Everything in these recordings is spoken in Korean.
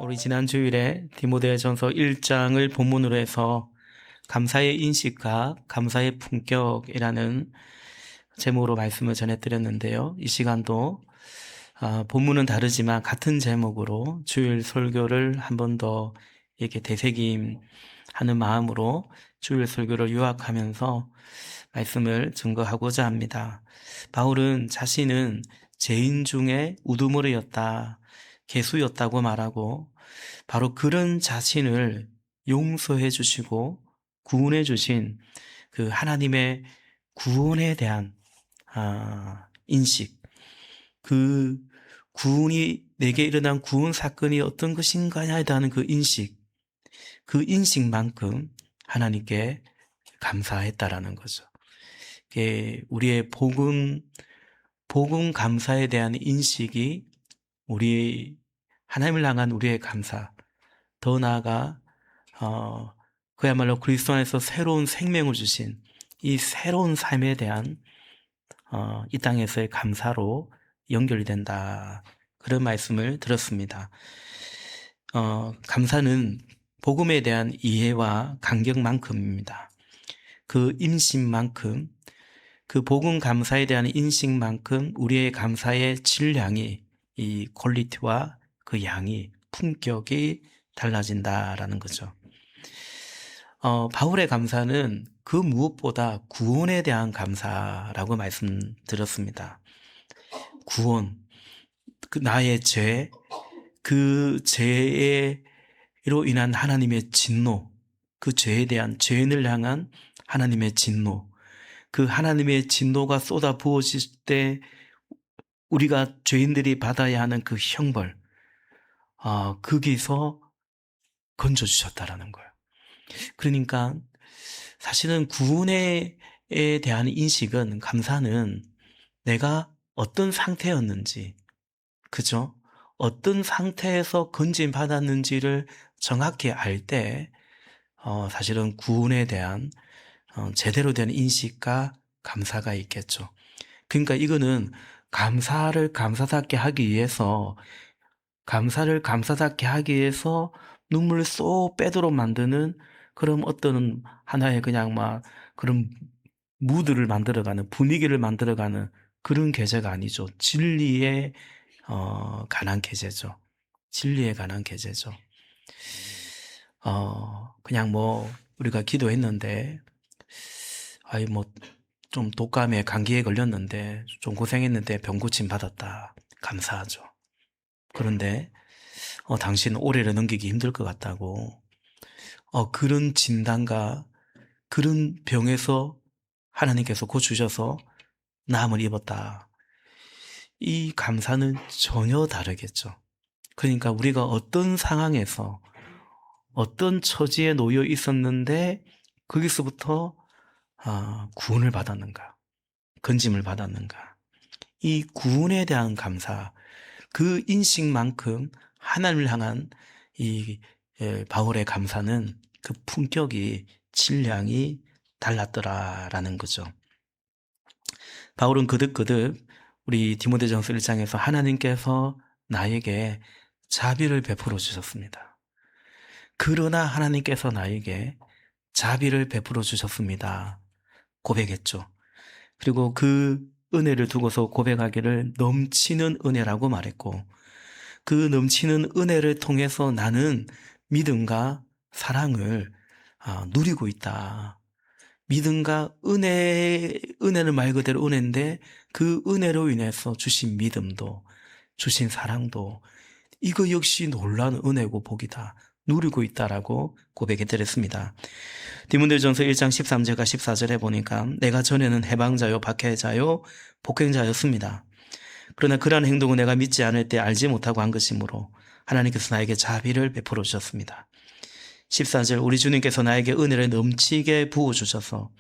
우리 지난 주일에 디모데전서 1장을 본문으로 해서 감사의 인식과 감사의 품격이라는 제목으로 말씀을 전해드렸는데요. 이 시간도 본문은 다르지만 같은 제목으로 주일 설교를 한 번 더 이렇게 되새김하는 마음으로 주일 설교를 요약하면서 말씀을 증거하고자 합니다. 바울은 자신은 죄인 중에 우두머리였다, 개수였다고 말하고 바로 그런 자신을 용서해 주시고 구원해 주신 그 하나님의 구원에 대한 인식, 그 구원이 내게 일어난 구원 사건이 어떤 것인가에 대한 그 인식만큼 하나님께 감사했다라는 거죠. 우리의 복음 감사에 대한 인식이 우리 하나님을 향한 우리의 감사, 더 나아가 그야말로 그리스도 안에서 새로운 생명을 주신 이 새로운 삶에 대한 이 땅에서의 감사로 연결이 된다, 그런 말씀을 들었습니다. 감사는 복음에 대한 이해와 간격만큼입니다. 그 인식만큼, 그 복음 감사에 대한 인식만큼 우리의 감사의 질량이, 이 퀄리티와 그 양이, 품격이 달라진다라는 거죠. 바울의 감사는 그 무엇보다 구원에 대한 감사라고 말씀드렸습니다. 구원, 나의 죄, 그 죄로 인한 하나님의 진노, 그 죄에 대한, 죄인을 향한 하나님의 진노, 그 하나님의 진노가 쏟아 부어질 때 우리가 죄인들이 받아야 하는 그 형벌, 거기서 건져주셨다라는 거예요. 그러니까 사실은 구원에 대한 인식은, 감사는 내가 어떤 상태였는지, 그죠? 어떤 상태에서 건짐 받았는지를 정확히 알 때 사실은 구원에 대한 제대로 된 인식과 감사가 있겠죠. 그러니까 이거는 감사를 감사답게 하기 위해서 눈물을 쏙 빼도록 만드는 그런 어떤 하나의 그냥 막 그런 무드를 만들어가는, 분위기를 만들어가는 그런 계제가 아니죠. 진리에 관한 계제죠. 진리에 관한 계제죠. 그냥 우리가 기도했는데, 좀 독감에 감기에 걸렸는데 좀 고생했는데 병고침 받았다, 감사하죠. 그런데 당신 올해를 넘기기 힘들 것 같다고, 그런 진단과 그런 병에서 하나님께서 고치셔서 나음을 입었다, 이 감사는 전혀 다르겠죠. 그러니까 우리가 어떤 상황에서 어떤 처지에 놓여 있었는데 거기서부터 구원을 받았는가, 건짐을 받았는가, 이 구원에 대한 감사, 그 인식만큼 하나님을 향한 이 바울의 감사는 그 품격이, 질량이 달랐더라라는 거죠. 바울은 거듭 우리 디모데전서 1장에서 하나님께서 나에게 자비를 베풀어 주셨습니다. 그러나 하나님께서 나에게 자비를 베풀어 주셨습니다, 고백했죠. 그리고 그 은혜를 두고서 고백하기를 넘치는 은혜라고 말했고, 그 넘치는 은혜를 통해서 나는 믿음과 사랑을 누리고 있다. 믿음과 은혜는 말 그대로 은혜인데 그 은혜로 인해서 주신 믿음도, 주신 사랑도, 이거 역시 놀라운 은혜고 복이다, 누리고 있다라고 고백해드렸습니다. 디모데전서 1장 13절과 14절에 보니까 내가 전에는 해방자요, 박해자요, 폭행자였습니다. 그러나 그러한 행동은 내가 믿지 않을 때 알지 못하고 한 것이므로 하나님께서 나에게 자비를 베풀어 주셨습니다. 14절, 우리 주님께서 나에게 은혜를 넘치게 부어주셔서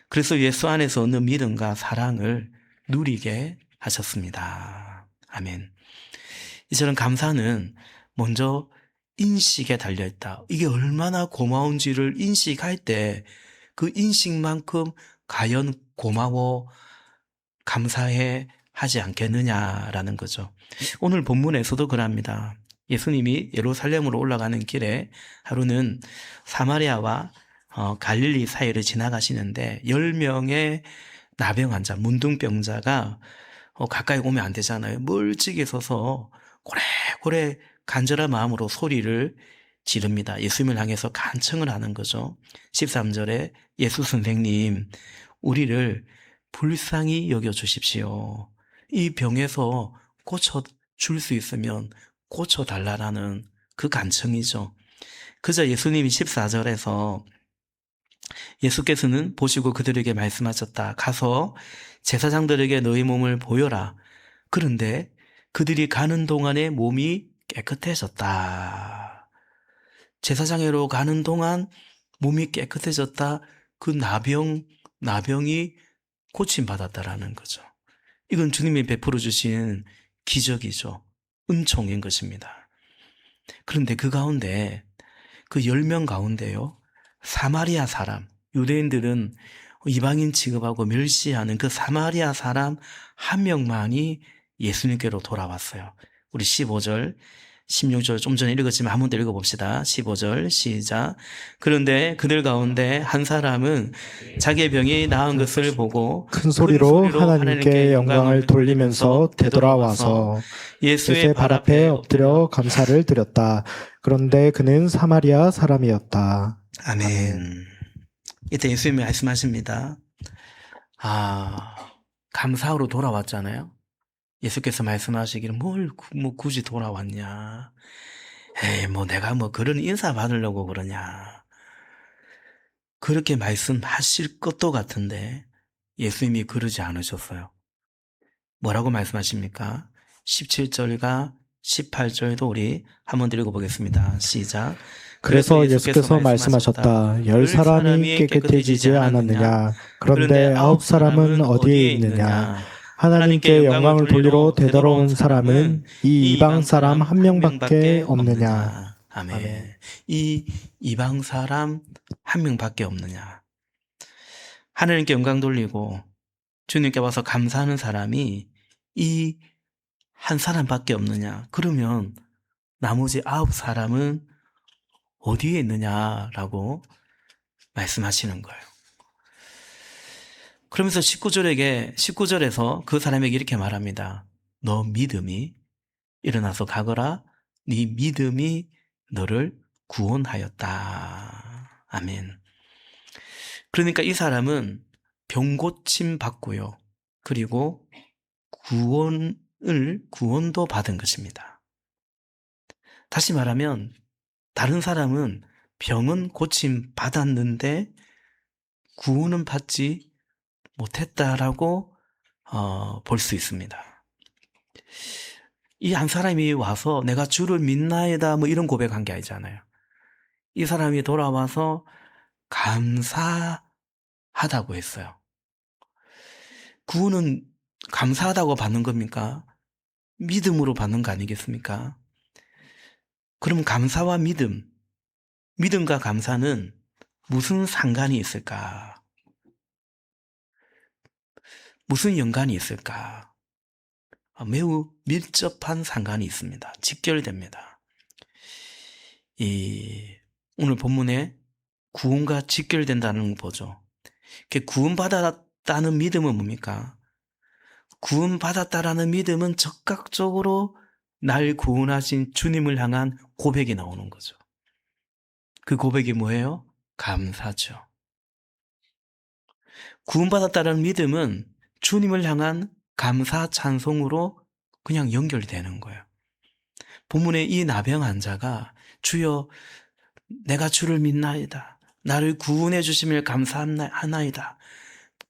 그래서 예수 안에서 얻는 믿음과 사랑을 누리게 하셨습니다. 아멘. 이처럼 감사는 먼저 인식에 달려있다. 이게 얼마나 고마운지를 인식할 때 그 인식만큼 과연 고마워, 감사해 하지 않겠느냐라는 거죠. 오늘 본문에서도 그럽니다. 예수님이 예루살렘으로 올라가는 길에 하루는 사마리아와 갈릴리 사이를 지나가시는데 10명의 나병 환자, 문둥병자가 가까이 오면 안 되잖아요. 멀찍이 서서 고래고래 간절한 마음으로 소리를 지릅니다. 예수님을 향해서 간청을 하는 거죠. 13절에 예수 선생님, 우리를 불쌍히 여겨주십시오. 이 병에서 고쳐줄 수 있으면 고쳐달라는 그 간청이죠. 그저 예수님이 14절에서 예수께서는 보시고 그들에게 말씀하셨다. 가서 제사장들에게 너희 몸을 보여라. 그런데 그들이 가는 동안에 몸이 깨끗해졌다. 제사장회로 가는 동안 몸이 깨끗해졌다. 그 나병이 고침받았다라는 거죠. 이건 주님이 베풀어 주신 기적이죠. 은총인 것입니다. 그런데 그 가운데 그 10명 가운데요, 사마리아 사람, 유대인들은 이방인 취급하고 멸시하는 그 사마리아 사람 한 명만이 예수님께로 돌아왔어요. 우리 15절, 16절 좀 전에 읽었지만 한 번 더 읽어봅시다. 15절 시작. 그런데 그들 가운데 한 사람은 자기의 병이 나은 것을 보고 큰 소리로 하나님께 영광을 돌리면서 되돌아와서 예수의 발 앞에 엎드려 감사를 드렸다. 그런데 그는 사마리아 사람이었다. 아멘. 이때 예수님이 말씀하십니다. 감사하러 돌아왔잖아요. 예수께서 말씀하시기를 뭘 굳이 돌아왔냐. 에이, 내가 그런 인사 받으려고 그러냐. 그렇게 말씀하실 것도 같은데 예수님이 그러지 않으셨어요. 뭐라고 말씀하십니까? 17절과 18절도 우리 한번 읽어보겠습니다. 시작. 그래서 예수께서 말씀하셨다. 10사람이 깨끗해지지 않았느냐? 그런데 9사람은 어디에 있느냐? 하나님께 영광을 돌리러 되돌아온 사람은 이 이방 사람 한 명밖에 없느냐? 아멘. 이 이방 사람 한 명밖에 없느냐? 하나님께 영광 돌리고 주님께 와서 감사하는 사람이 이 한 사람밖에 없느냐? 그러면 나머지 9사람은 어디에 있느냐라고 말씀하시는 거예요. 그러면서 19절에서 그 사람에게 이렇게 말합니다. 너 믿음이 일어나서 가거라. 네 믿음이 너를 구원하였다. 아멘. 그러니까 이 사람은 병고침 받고요. 그리고 구원도 받은 것입니다. 다시 말하면 다른 사람은 병은 고침 받았는데 구원은 받지 못했다라고 볼 수 있습니다. 이 한 사람이 와서 내가 주를 믿나이다 이런 고백한 게 아니잖아요. 이 사람이 돌아와서 감사하다고 했어요. 구원은 감사하다고 받는 겁니까? 믿음으로 받는 거 아니겠습니까? 그럼 감사와 믿음과 감사는 무슨 상관이 있을까? 무슨 연관이 있을까? 매우 밀접한 상관이 있습니다. 직결됩니다. 오늘 본문에 구원과 직결된다는 거 보죠. 구원받았다는 믿음은 뭡니까? 구원받았다라는 믿음은 적극적으로 날 구원하신 주님을 향한 고백이 나오는 거죠. 그 고백이 뭐예요? 감사죠. 구원받았다는 믿음은 주님을 향한 감사 찬송으로 그냥 연결이 되는 거예요. 본문에 이 나병 환자가 주여 내가 주를 믿나이다. 나를 구원해 주심을 감사하나이다.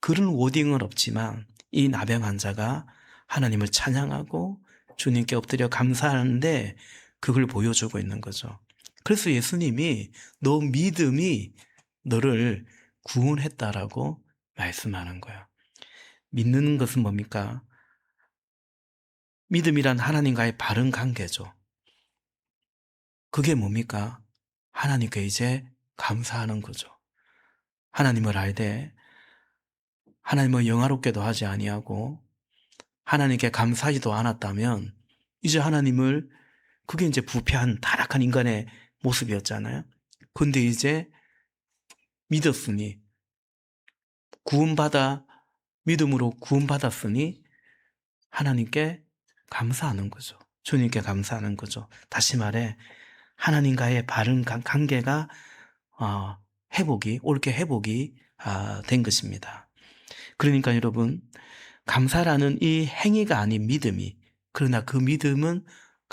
그런 워딩은 없지만 이 나병 환자가 하나님을 찬양하고 주님께 엎드려 감사하는데 그걸 보여주고 있는 거죠. 그래서 예수님이 너 믿음이 너를 구원했다라고 말씀하는 거예요. 믿는 것은 뭡니까? 믿음이란 하나님과의 바른 관계죠. 그게 뭡니까? 하나님께 이제 감사하는 거죠. 하나님을 알되 하나님을 영화롭게도 하지 아니하고 하나님께 감사하지도 않았다면 이제 하나님을 그게 이제 부패한 타락한 인간의 모습이었잖아요. 근데 이제 믿었으니, 믿음으로 구원받았으니 하나님께 감사하는 거죠. 주님께 감사하는 거죠. 다시 말해 하나님과의 바른 관계가 옳게 회복이 된 것입니다. 그러니까 여러분, 감사라는 이 행위가 아닌 믿음이, 그러나 그 믿음은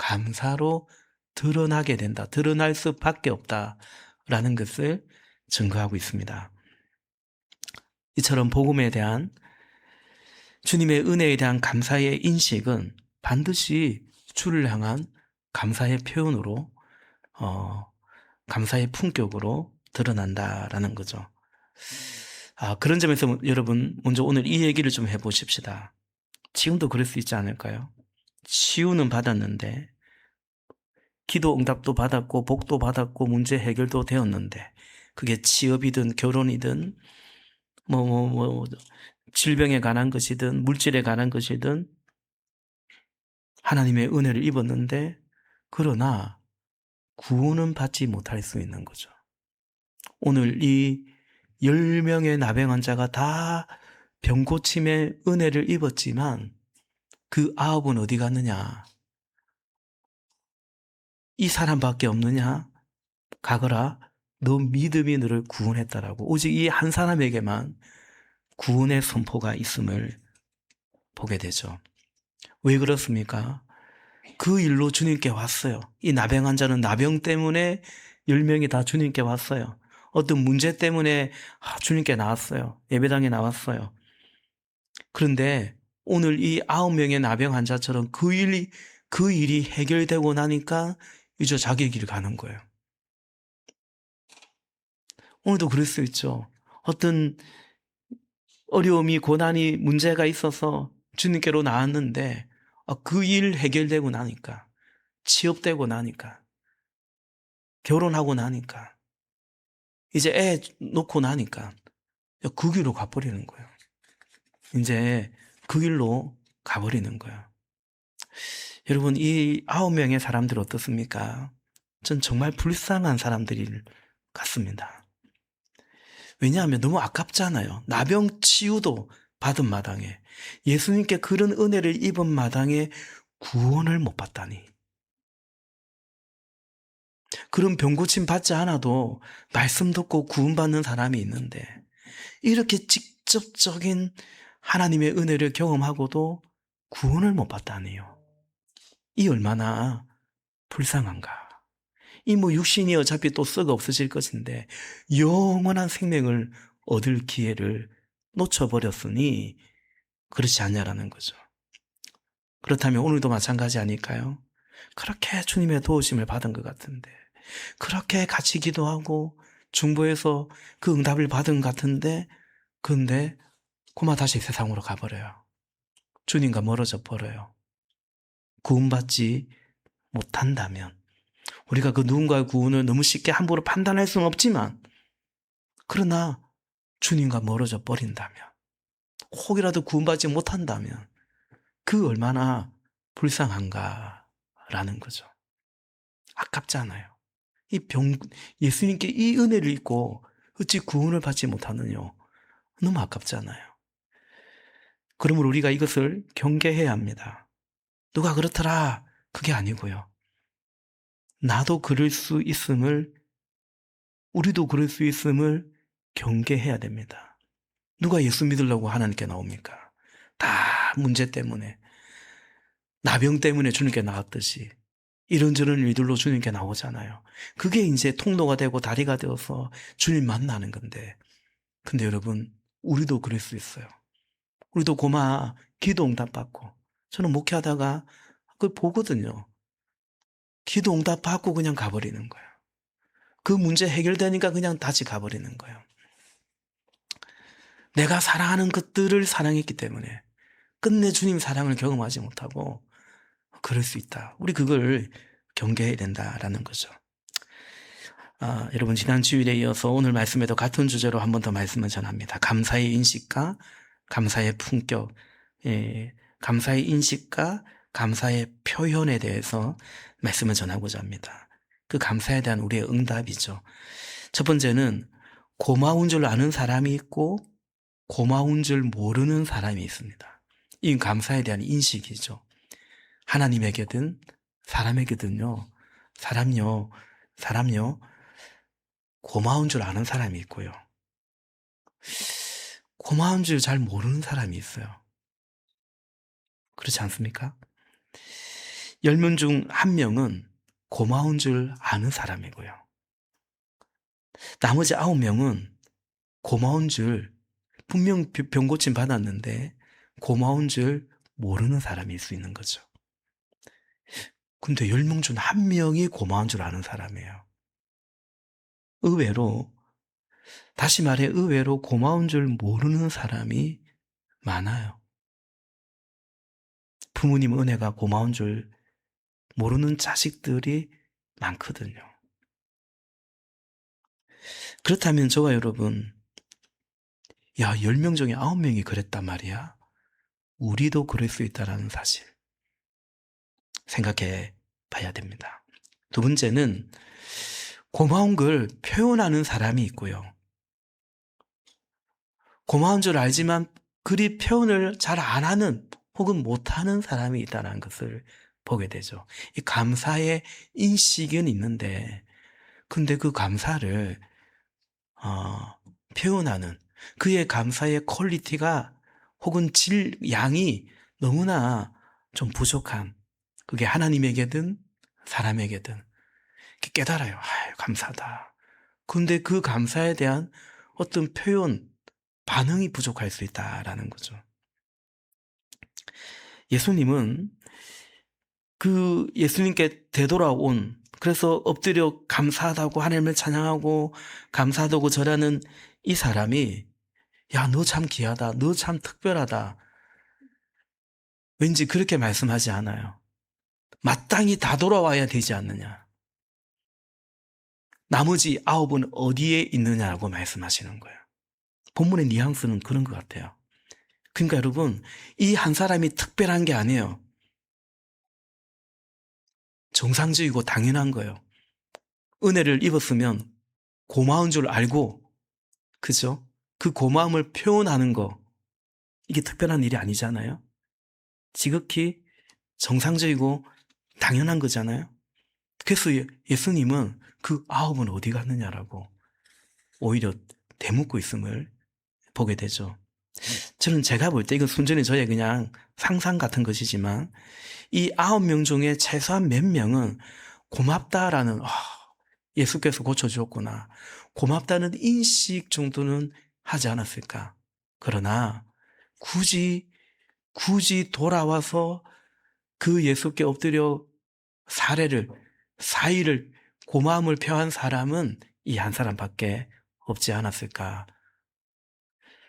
감사로 드러나게 된다. 드러날 수밖에 없다라는 것을 증거하고 있습니다. 이처럼 복음에 대한, 주님의 은혜에 대한 감사의 인식은 반드시 주를 향한 감사의 표현으로, 감사의 품격으로 드러난다라는 거죠. 그런 점에서 여러분, 먼저 오늘 이 얘기를 좀 해보십시다. 지금도 그럴 수 있지 않을까요? 치유는 받았는데, 기도 응답도 받았고, 복도 받았고, 문제 해결도 되었는데, 그게 취업이든 결혼이든, 질병에 관한 것이든, 물질에 관한 것이든, 하나님의 은혜를 입었는데, 그러나 구원은 받지 못할 수 있는 거죠. 오늘 이 10명의 나병 환자가 다 병고침의 은혜를 입었지만 그 9은 어디 갔느냐? 이 사람밖에 없느냐? 가거라, 너 믿음이 너를 구원했다라고. 오직 이 한 사람에게만 구원의 선포가 있음을 보게 되죠. 왜 그렇습니까? 그 일로 주님께 왔어요. 이 나병 환자는 나병 때문에 10명이 다 주님께 왔어요. 어떤 문제 때문에 주님께 나왔어요. 예배당에 나왔어요. 그런데 오늘 이 9명의 나병 환자처럼 그 일이 해결되고 나니까 이제 자기 길 가는 거예요. 오늘도 그럴 수 있죠. 어떤 어려움이, 고난이, 문제가 있어서 주님께로 나왔는데 그 일 해결되고 나니까, 취업되고 나니까, 결혼하고 나니까, 이제 애 놓고 나니까 그 길로 가버리는 거예요. 이제 그 길로 가버리는 거예요. 여러분, 이 9명의 사람들 어떻습니까? 전 정말 불쌍한 사람들 같습니다. 왜냐하면 너무 아깝잖아요. 나병 치유도 받은 마당에, 예수님께 그런 은혜를 입은 마당에 구원을 못 받다니. 그런 병고침 받지 않아도 말씀 듣고 구원받는 사람이 있는데, 이렇게 직접적인 하나님의 은혜를 경험하고도 구원을 못 받다니요. 이 얼마나 불쌍한가. 이 육신이 어차피 또 썩어 없어질 것인데 영원한 생명을 얻을 기회를 놓쳐버렸으니 그렇지 않냐라는 거죠. 그렇다면 오늘도 마찬가지 아닐까요? 그렇게 주님의 도우심을 받은 것 같은데, 그렇게 같이 기도하고 중보해서 그 응답을 받은 것 같은데, 근데 그만 다시 세상으로 가버려요. 주님과 멀어져 버려요. 구원받지 못한다면, 우리가 그 누군가의 구원을 너무 쉽게 함부로 판단할 수는 없지만, 그러나 주님과 멀어져 버린다면, 혹이라도 구원받지 못한다면 그 얼마나 불쌍한가라는 거죠. 아깝잖아요. 예수님께 이 은혜를 입고 어찌 구원을 받지 못하느냐. 너무 아깝잖아요. 그러므로 우리가 이것을 경계해야 합니다. 누가 그렇더라, 그게 아니고요. 나도 그럴 수 있음을, 우리도 그럴 수 있음을 경계해야 됩니다. 누가 예수 믿으려고 하나님께 나옵니까? 다 문제 때문에, 나병 때문에 주님께 나왔듯이 이런저런 일들로 주님께 나오잖아요. 그게 이제 통로가 되고 다리가 되어서 주님 만나는 건데, 근데 여러분, 우리도 그럴 수 있어요. 우리도 고마 기도 응답 받고, 저는 목회하다가 그걸 보거든요. 기도 응답 받고 그냥 가버리는 거예요. 그 문제 해결되니까 그냥 다시 가버리는 거예요. 내가 사랑하는 것들을 사랑했기 때문에 끝내 주님 사랑을 경험하지 못하고 그럴 수 있다. 우리 그걸 경계해야 된다라는 거죠. 여러분, 지난 주일에 이어서 오늘 말씀에도 같은 주제로 한 번 더 말씀을 전합니다. 감사의 인식과 감사의 품격, 감사의 인식과 감사의 표현에 대해서 말씀을 전하고자 합니다. 그 감사에 대한 우리의 응답이죠. 첫 번째는 고마운 줄 아는 사람이 있고 고마운 줄 모르는 사람이 있습니다. 이 감사에 대한 인식이죠. 하나님에게든 사람에게든요. 사람요. 고마운 줄 아는 사람이 있고요. 고마운 줄 잘 모르는 사람이 있어요. 그렇지 않습니까? 10명 중 1명은 고마운 줄 아는 사람이고요. 나머지 9명은 고마운 줄, 분명 병 고침 받았는데 고마운 줄 모르는 사람일 수 있는 거죠. 근데 10명 중 1명이 고마운 줄 아는 사람이에요. 다시 말해 의외로 고마운 줄 모르는 사람이 많아요. 부모님 은혜가 고마운 줄 모르는 자식들이 많거든요. 그렇다면 저와 여러분, 10명 중에 9명이 그랬단 말이야. 우리도 그럴 수 있다는 사실 생각해 봐야 됩니다. 두 번째는 고마운 걸 표현하는 사람이 있고요. 고마운 줄 알지만 그리 표현을 잘 안 하는 혹은 못하는 사람이 있다는 것을 보게 되죠. 이 감사의 인식은 있는데 근데 그 감사를 표현하는 그의 감사의 퀄리티가 혹은 양이 너무나 좀 부족한 그게 하나님에게든 사람에게든 깨달아요. 감사하다. 근데 그 감사에 대한 어떤 표현, 반응이 부족할 수 있다라는 거죠. 예수님은 예수님께 되돌아온 그래서 엎드려 감사하다고 하나님을 찬양하고 감사하다고 절하는 이 사람이 너 참 귀하다. 너 참 특별하다. 왠지 그렇게 말씀하지 않아요. 마땅히 다 돌아와야 되지 않느냐. 나머지 9은 어디에 있느냐고 말씀하시는 거예요. 본문의 뉘앙스는 그런 것 같아요. 그러니까 여러분, 이 한 사람이 특별한 게 아니에요. 정상적이고 당연한 거예요. 은혜를 입었으면 고마운 줄 알고, 그죠? 그 고마움을 표현하는 거, 이게 특별한 일이 아니잖아요? 지극히 정상적이고 당연한 거잖아요? 그래서 예수님은 그 9은 어디 갔느냐라고 오히려 되묻고 있음을 보게 되죠. 저는 제가 볼 때 이건 순전히 저의 그냥 상상 같은 것이지만 이 9명 중에 최소한 몇 명은 고맙다라는 예수께서 고쳐주었구나. 고맙다는 인식 정도는 하지 않았을까. 그러나 굳이 돌아와서 그 예수께 엎드려 사의를 고마움을 표한 사람은 이 한 사람밖에 없지 않았을까.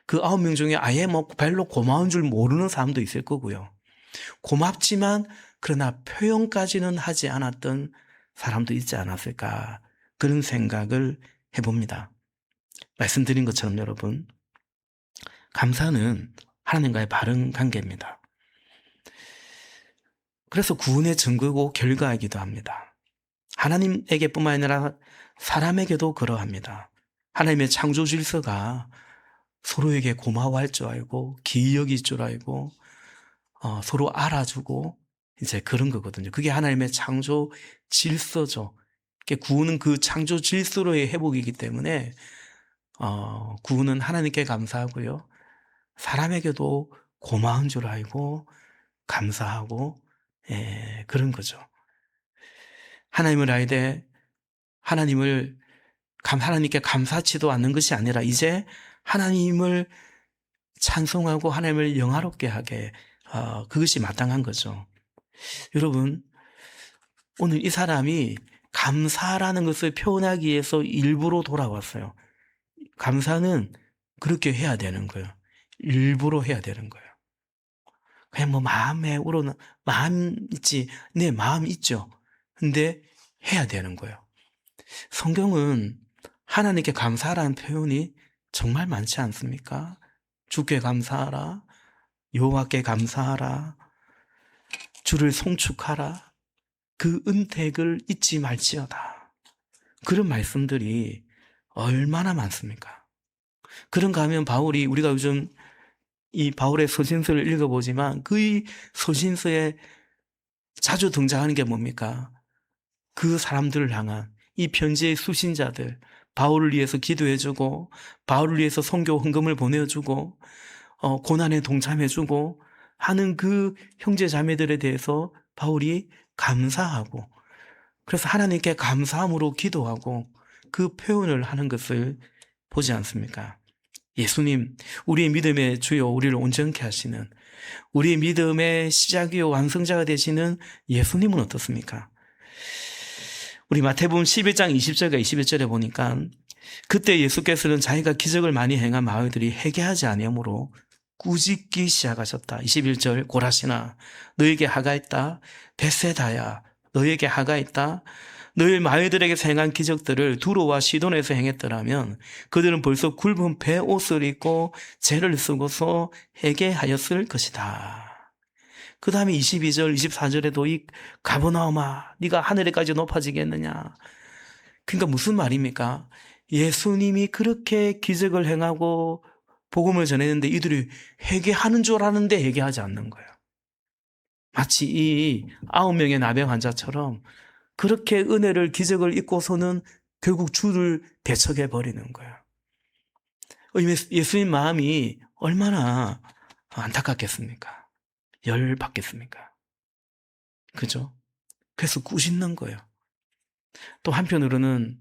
그 9명 중에 아예 별로 고마운 줄 모르는 사람도 있을 거고요. 고맙지만 그러나 표현까지는 하지 않았던 사람도 있지 않았을까. 그런 생각을 해봅니다. 말씀드린 것처럼 여러분, 감사는 하나님과의 바른 관계입니다. 그래서 구원의 증거고 결과이기도 합니다. 하나님에게뿐만 아니라 사람에게도 그러합니다. 하나님의 창조 질서가 서로에게 고마워할 줄 알고 기이 여길 줄 알고 서로 알아주고 이제 그런 거거든요. 그게 하나님의 창조 질서죠. 구원은 그 창조 질서로의 회복이기 때문에 구원은 하나님께 감사하고요. 사람에게도 고마운 줄 알고 감사하고 그런 거죠. 하나님을 알되 하나님께 감사치도 않는 것이 아니라 이제 하나님을 찬송하고 하나님을 영화롭게 하게 그것이 마땅한 거죠. 여러분, 오늘 이 사람이 감사라는 것을 표현하기 위해서 일부러 돌아왔어요. 감사는 그렇게 해야 되는 거예요. 일부러 해야 되는 거예요. 그냥 마음 있지. 네, 마음 있죠. 근데 해야 되는 거예요. 성경은 하나님께 감사라는 표현이 정말 많지 않습니까? 주께 감사하라. 여호와께 감사하라. 주를 송축하라. 그 은택을 잊지 말지어다. 그런 말씀들이 얼마나 많습니까? 그런가 하면 바울이, 우리가 요즘 이 바울의 서신서를 읽어보지만 그 서신서에 자주 등장하는 게 뭡니까? 그 사람들을 향한 이 편지의 수신자들, 바울을 위해서 기도해주고 바울을 위해서 선교 헌금을 보내주고 고난에 동참해주고 하는 그 형제 자매들에 대해서 바울이 감사하고, 그래서 하나님께 감사함으로 기도하고 그 표현을 하는 것을 보지 않습니까? 예수님, 우리의 믿음의 주요, 우리를 온전케 하시는, 우리의 믿음의 시작이요 완성자가 되시는 예수님은 어떻습니까? 우리 마태복음 11장 20절과 21절에 보니까 그때 예수께서는 자기가 기적을 많이 행한 마을들이 회개하지 아니하므로 꾸짖기 시작하셨다. 21절, 고라시나 너에게 하가 있다. 베세다야 너에게 하가 있다. 너희 마을들에게서 행한 기적들을 두로와 시돈에서 행했더라면 그들은 벌써 굵은 배 옷을 입고 죄를 쓰고서 회개하였을 것이다. 그 다음에 22절, 24절에도 이 가버나움아 네가 하늘에까지 높아지겠느냐. 그러니까 무슨 말입니까? 예수님이 그렇게 기적을 행하고 복음을 전했는데 이들이 회개하는 줄 아는데 회개하지 않는 거예요. 마치 이 9명의 나병 환자처럼 그렇게 은혜를, 기적을 잊고서는 결국 주를 배척해 버리는 거예요. 예수님 마음이 얼마나 안타깝겠습니까? 열받겠습니까? 그죠? 그래서 꾸짖는 거예요. 또 한편으로는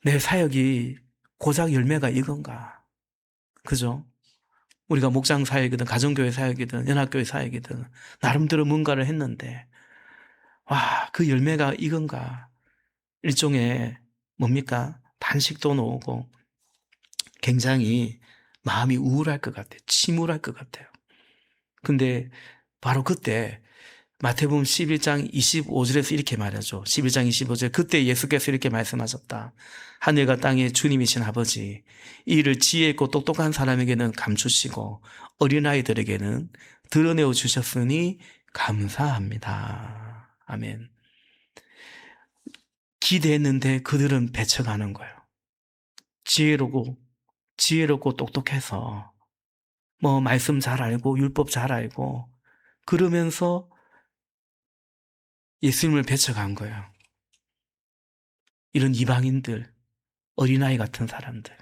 내 사역이 고작 열매가 이건가? 그죠? 우리가 목장 사역이든 가정교회 사역이든 연합교회 사역이든 나름대로 뭔가를 했는데 와, 그 열매가 이건가? 일종의 뭡니까? 단식도 놓고 굉장히 마음이 우울할 것 같아요. 침울할 것 같아요. 근데 바로 그때 마태복음 11장 25절에서 이렇게 말하죠. 11장 25절, 그때 예수께서 이렇게 말씀하셨다. 하늘과 땅의 주님이신 아버지, 이 일을 지혜 있고 똑똑한 사람에게는 감추시고 어린아이들에게는 드러내어 주셨으니 감사합니다. 아멘. 기대했는데 그들은 배척하는 거예요. 지혜롭고 똑똑해서 말씀 잘 알고 율법 잘 알고 그러면서 예수님을 배척한 거예요. 이런 이방인들, 어린아이 같은 사람들,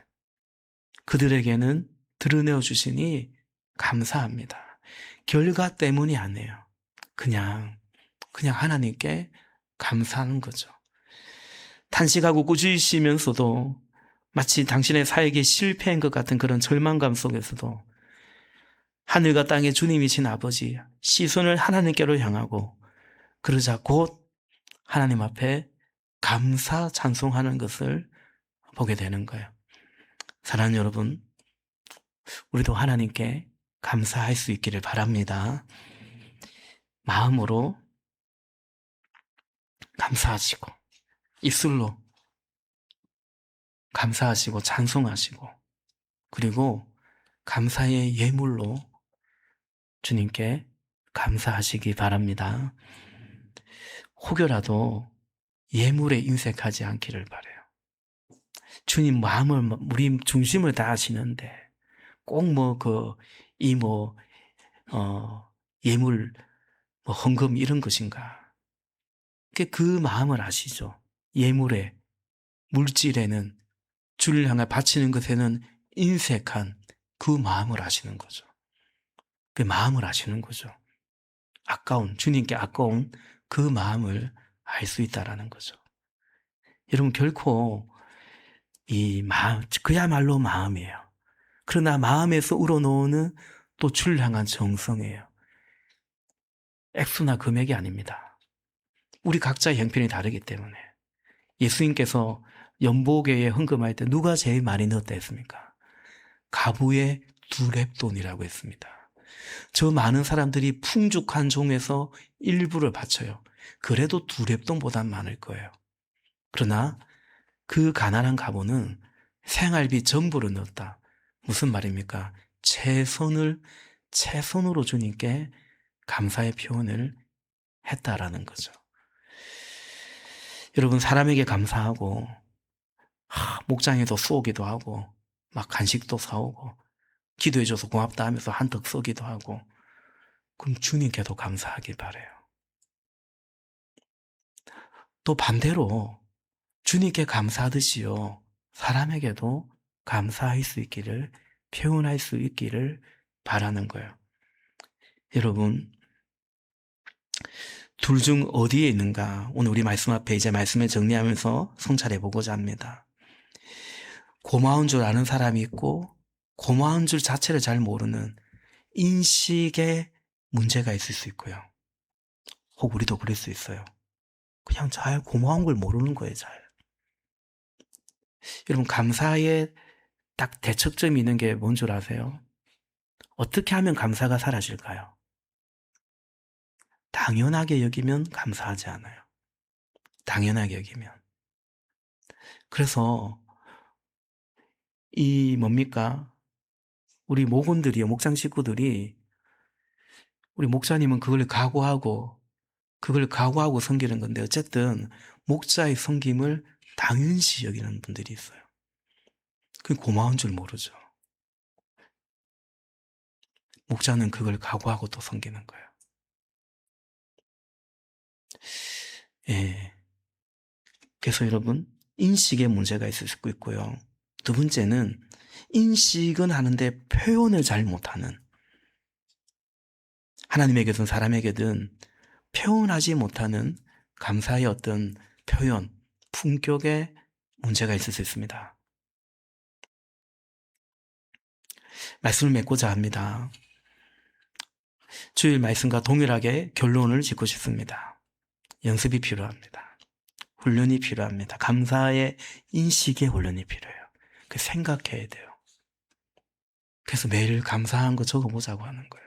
그들에게는 드러내어 주시니 감사합니다. 결과 때문이 아니에요. 그냥 하나님께 감사하는 거죠. 탄식하고 꾸짖으시면서도 마치 당신의 사역이 실패한 것 같은 그런 절망감 속에서도 하늘과 땅의 주님이신 아버지, 시선을 하나님께로 향하고 그러자 곧 하나님 앞에 감사 찬송하는 것을 보게 되는 거예요. 사랑하는 여러분, 우리도 하나님께 감사할 수 있기를 바랍니다. 마음으로 감사하시고 입술로 감사하시고 찬송하시고 그리고 감사의 예물로 주님께 감사하시기 바랍니다. 혹여라도 예물에 인색하지 않기를 바라요. 주님 마음을, 우리 중심을 다 아시는데 꼭 예물, 헌금 이런 것인가? 그 마음을 아시죠? 예물에, 물질에는, 주를 향해 바치는 것에는 인색한 그 마음을 아시는 거죠. 그 마음을 아시는 거죠. 주님께 아까운 그 마음을 알 수 있다라는 거죠. 여러분, 결코 이 마음, 그야말로 마음이에요. 그러나 마음에서 우러나오는 또 주를 향한 정성이에요. 액수나 금액이 아닙니다. 우리 각자의 형편이 다르기 때문에 예수님께서 연보교에 헌금할 때 누가 제일 많이 넣었다 했습니까? 가부의 2렙돈이라고 했습니다. 저 많은 사람들이 풍족한 종에서 일부를 바쳐요. 그래도 2렙돈보단 많을 거예요. 그러나 그 가난한 가부는 생활비 전부를 넣었다. 무슨 말입니까? 최선으로 주님께 감사의 표현을 했다라는 거죠. 여러분, 사람에게 감사하고 목장에도 쏘기도 하고 막 간식도 사오고 기도해줘서 고맙다 하면서 한턱 쏘기도 하고, 그럼 주님께도 감사하길 바라요. 또 반대로 주님께 감사하듯이요, 사람에게도 감사할 수 있기를, 표현할 수 있기를 바라는 거예요. 여러분, 둘 중 어디에 있는가? 오늘 우리 말씀 앞에 이제 말씀을 정리하면서 성찰해 보고자 합니다. 고마운 줄 아는 사람이 있고, 고마운 줄 자체를 잘 모르는 인식에 문제가 있을 수 있고요. 혹 우리도 그럴 수 있어요. 그냥 잘 고마운 걸 모르는 거예요, 잘. 여러분, 감사에 딱 대척점이 있는 게 뭔 줄 아세요? 어떻게 하면 감사가 사라질까요? 당연하게 여기면 감사하지 않아요. 당연하게 여기면. 그래서 이 뭡니까? 우리 목원들이요, 목장 식구들이, 우리 목사님은 그걸 각오하고 섬기는 건데, 어쨌든 목자의 섬김을 당연시 여기는 분들이 있어요. 그게 고마운 줄 모르죠. 목자는 그걸 각오하고 또 섬기는 거예요. 예. 그래서 여러분, 인식에 문제가 있을 수 있고요. 두 번째는 인식은 하는데 표현을 잘 못하는, 하나님에게든 사람에게든 표현하지 못하는 감사의 어떤 표현, 품격에 문제가 있을 수 있습니다. 말씀을 맺고자 합니다. 주일 말씀과 동일하게 결론을 짓고 싶습니다. 연습이 필요합니다. 훈련이 필요합니다. 감사의 인식의 훈련이 필요해요. 그 생각해야 돼요. 그래서 매일 감사한 거 적어보자고 하는 거예요.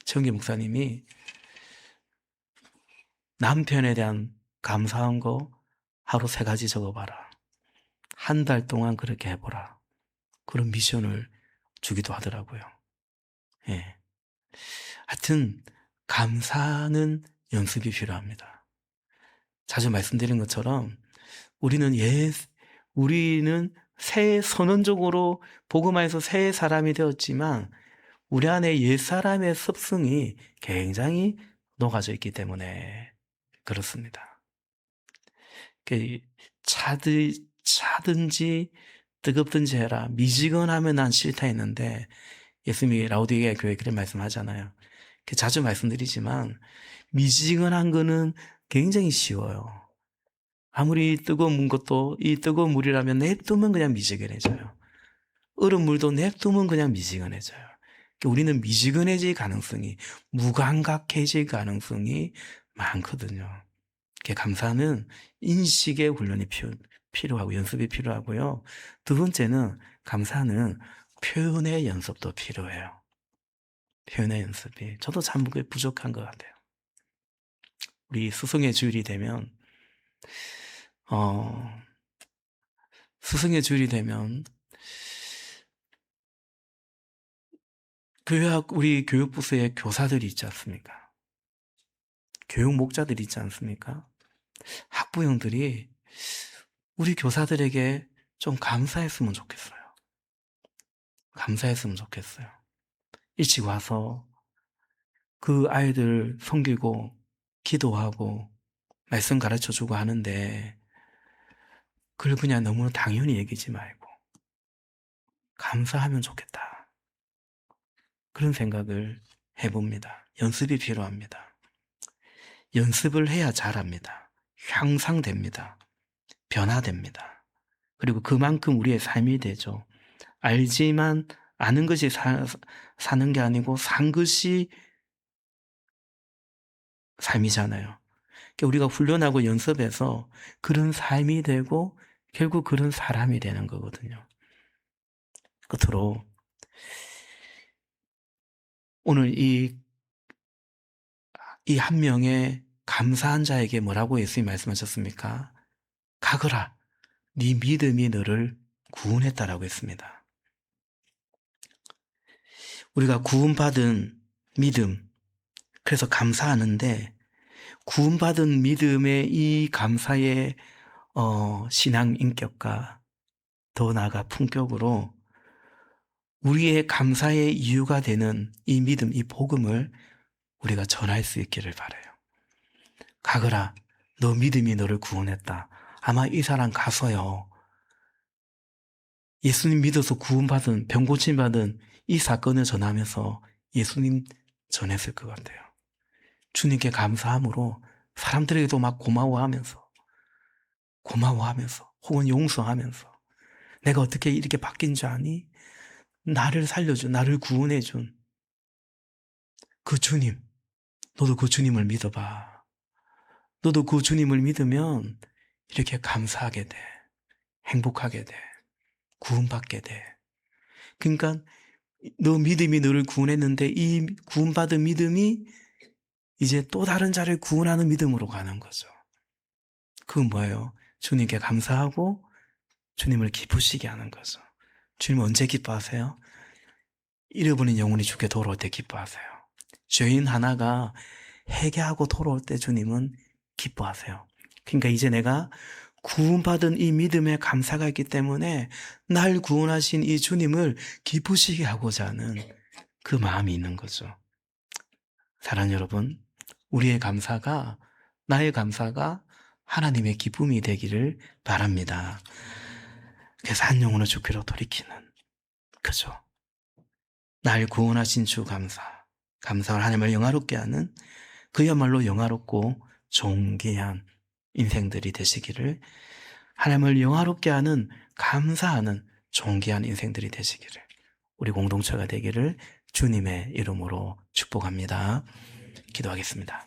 최은기 목사님이 남편에 대한 감사한 거 하루 3가지 적어봐라. 한 달 동안 그렇게 해보라. 그런 미션을 주기도 하더라고요. 예. 하여튼 감사는 연습이 필요합니다. 자주 말씀드린 것처럼 우리는 새 선언적으로 복음화에서 새 사람이 되었지만 우리 안에 옛 사람의 습성이 굉장히 녹아져 있기 때문에 그렇습니다. 차든지 뜨겁든지 해라. 미지근하면 난 싫다 했는데 예수님이 라오디게아 교회에 그런 말씀하잖아요. 자주 말씀드리지만 미지근한 거는 굉장히 쉬워요. 아무리 뜨거운 것도 이 뜨거운 물이라면 냅두면 그냥 미지근해져요. 얼음 물도 냅두면 그냥 미지근해져요. 우리는 미지근해질 가능성이, 무감각해질 가능성이 많거든요. 감사는 인식의 훈련이 필요하고 연습이 필요하고요. 두 번째는 감사는 표현의 연습도 필요해요. 표현의 연습이. 저도 참 부족한 것 같아요. 우리 스승의 주일이 되면 우리 교육부서에 교사들이 있지 않습니까? 교육 목자들이 있지 않습니까? 학부형들이 우리 교사들에게 좀 감사했으면 좋겠어요. 감사했으면 좋겠어요. 일찍 와서 그 아이들 섬기고 기도하고 말씀 가르쳐주고 하는데 그걸 그냥 너무 당연히 여기지 말고 감사하면 좋겠다. 그런 생각을 해봅니다. 연습이 필요합니다. 연습을 해야 잘합니다. 향상됩니다. 변화됩니다. 그리고 그만큼 우리의 삶이 되죠. 알지만 아는 것이 사는 게 아니고 산 것이 삶이잖아요. 그러니까 우리가 훈련하고 연습해서 그런 삶이 되고 결국 그런 사람이 되는 거거든요. 끝으로 오늘 이 한 명의 감사한 자에게 뭐라고 예수님이 말씀하셨습니까? 가거라, 네 믿음이 너를 구원했다라고 했습니다. 우리가 구원받은 믿음, 그래서 감사하는데 구원받은 믿음의 이 감사의 신앙 인격과 더 나아가 품격으로 우리의 감사의 이유가 되는 이 믿음, 이 복음을 우리가 전할 수 있기를 바라요. 가거라, 너 믿음이 너를 구원했다. 아마 이 사람 가서요, 예수님 믿어서 구원받은, 병 고침받은 이 사건을 전하면서 예수님 전했을 것 같아요. 주님께 감사함으로 사람들에게도 막 고마워하면서 혹은 용서하면서 내가 어떻게 이렇게 바뀐 줄 아니? 나를 살려준, 나를 구원해준 그 주님, 너도 그 주님을 믿어봐. 너도 그 주님을 믿으면 이렇게 감사하게 돼. 행복하게 돼. 구원받게 돼. 그러니까 너 믿음이 너를 구원했는데 이 구원받은 믿음이 이제 또 다른 자를 구원하는 믿음으로 가는 거죠. 그건 뭐예요? 주님께 감사하고 주님을 기쁘시게 하는 거죠. 주님 언제 기뻐하세요? 잃어버린 영혼이 주께 돌아올 때 기뻐하세요. 죄인 하나가 회개하고 돌아올 때 주님은 기뻐하세요. 그러니까 이제 내가 구원받은 이 믿음에 감사가 있기 때문에 날 구원하신 이 주님을 기쁘시게 하고자 하는 그 마음이 있는 거죠. 사랑하는 여러분, 우리의 감사가, 나의 감사가 하나님의 기쁨이 되기를 바랍니다. 그래서 한 영혼을 주께로 돌이키는, 그죠? 날 구원하신 주 감사와 하나님을 영화롭게 하는 그야말로 영화롭고 존귀한 인생들이 되시기를, 하나님을 영화롭게 하는 감사하는 존귀한 인생들이 되시기를, 우리 공동체가 되기를 주님의 이름으로 축복합니다. 기도하겠습니다.